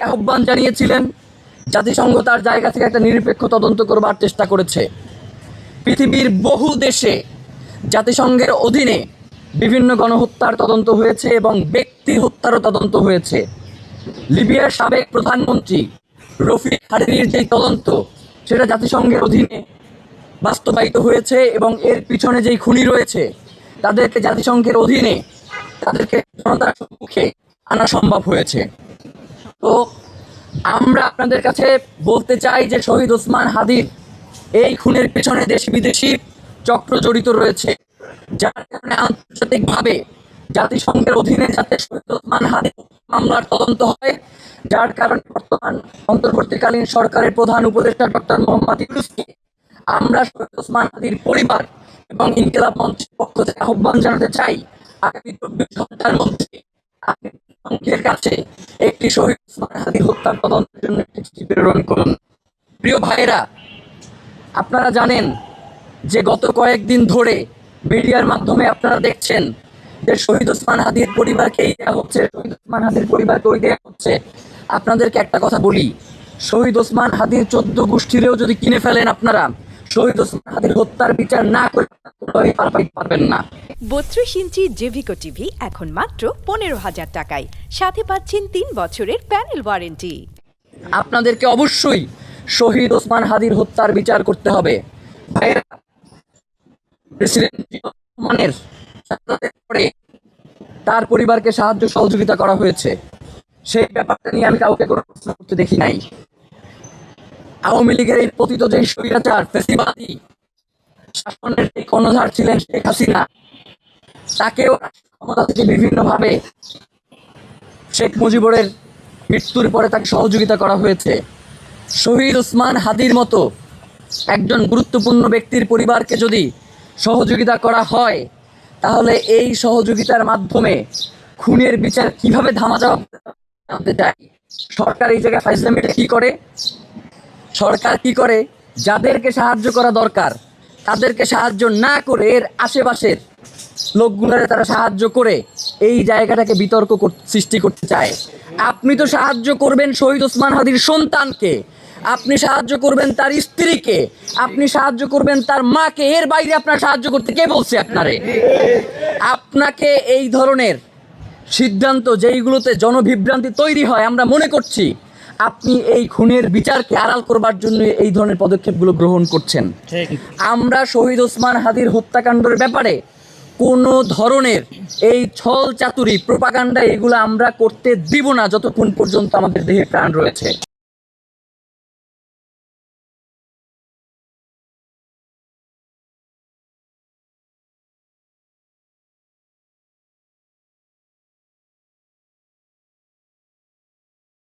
আহ্বান জানিয়েছিলেন, জাতিসংঘ তার জায়গা থেকে একটা নিরপেক্ষ তদন্ত করবার চেষ্টা করেছে। পৃথিবীর বহু দেশে জাতিসংঘের অধীনে বিভিন্ন গণহত্যার তদন্ত হয়েছে এবং ব্যক্তি হত্যারও তদন্ত হয়েছে। লিবিয়ার সাবেক প্রধানমন্ত্রী রফিক হারিরির যে তদন্ত, সেটা জাতিসংঘের অধীনে বাস্তবায়িত হয়েছে এবং এর পিছনে যেই খুনি রয়েছে তাদেরকে জাতিসংঘের অধীনে তাদেরকে জনতার সম্মুখে আনা সম্ভব হয়েছে। তো আমরা আপনাদের কাছে বলতে চাই যে শহীদ ওসমান হাদির এই খুনের পেছনে দেশি বিদেশি চক্র জড়িত রয়েছে, যার কারণে আন্তর্জাতিকভাবে জাতিসংঘের অধীনে যাতে শহীদ ওসমান হাদির মামলার তদন্ত হয়, যার কারণে বর্তমান অন্তর্বর্তীকালীন সরকারের প্রধান উপদেষ্টা ডক্টর মোহাম্মদ ইউনূসকে আমরা শহীদ ওসমান হাদির পরিবার এবং ইনকিলাব মঞ্চের পক্ষ থেকে আহ্বান জানাতে চাই, আগামী 24 ঘন্টার মধ্যে আপনি সংঘের কাছে একটি শহীদ ওসমান হাদির হত্যার তদন্তের জন্য একটি চিঠি প্রেরণ করুন। প্রিয় ভাইয়েরা, আপনারা জানেন যে গত কয়েকদিন ধরে মিডিয়ার মাধ্যমে আপনারা দেখছেন যে শহীদ ওসমান হাদির পরিবারকে দেওয়া হচ্ছে, শহীদ ওসমান হাদির পরিবারকে দেওয়া হচ্ছে। আপনাদেরকে একটা কথা বলি, শহীদ ওসমান হাদির 14 গোষ্ঠীরেও যদি কিনে ফেলেন আপনারা, শহীদ ওসমান হাদির হত্যার বিচার না করে পারবেন না। 32 ইঞ্চি জেভিকো টিভি এখন মাত্র 15,000 টাকায়, সাথে পাচ্ছেন 3 বছরের প্যানেল ওয়ারেন্টি। আপনাদেরকে অবশ্যই শহীদ ওসমান হাদির হত্যার বিচার করতে হবে। প্রেসিডেন্ট ওসমানের পরে তার পরিবারকে সাহায্য সহযোগিতা করা হয়েছে, সেই ব্যাপারটা নিয়ে আমি কাউকে কোনো প্রশ্ন করতে দেখি নাই। আওয়ামী লীগের এই পতিত যে স্বৈরাচার ফ্যাসিবাদী শাসনের যে কর্ণধার ছিলেন শেখ হাসিনা, তাকেও ক্ষমতা থেকে বিভিন্নভাবে শেখ মুজিবুরের মৃত্যুর পরে তাকে সহযোগিতা করা হয়েছে। শহীদ ওসমান হাদির মতো একজন গুরুত্বপূর্ণ ব্যক্তির পরিবারকে যদি সহযোগিতা করা হয়, তাহলে এই সহযোগিতার মাধ্যমে খুনের বিচার কিভাবে ধামা যাওয়া জানতে চাই। সরকার এই জায়গায় ফাইজলামিটা কি করে? সরকার কি করে? যাদেরকে সাহায্য করা দরকার তাদেরকে সাহায্য না করে এর আশেপাশের লোকগুলোরে তারা সাহায্য করে এই জায়গাটাকে বিতর্ক সৃষ্টি করতে চায়। আপনি তো সাহায্য করবেন শহীদ ওসমান হাদির সন্তানকে, আপনি সাহায্য করবেন তার স্ত্রীকে, আপনি সাহায্য করবেন তার মাকে, এর বাইরে আপনার সাহায্য করতে কে বলছে আপনারে? আপনাকে এই ধরনের সিদ্ধান্ত যেইগুলোতে জনবিভ্রান্তি তৈরি হয়, আমরা মনে করছি আপনি এই খুনের বিচারকে আড়াল করবার জন্য এই ধরনের পদক্ষেপগুলো গ্রহণ করছেন। আমরা শহীদ ওসমান হাদির হত্যাকাণ্ডের ব্যাপারে কোনো ধরনের এই ছল চাতুরি প্রোপাগান্ডা এগুলো আমরা করতে দিব না যতক্ষণ পর্যন্ত আমাদের দেহে প্রাণ রয়েছে।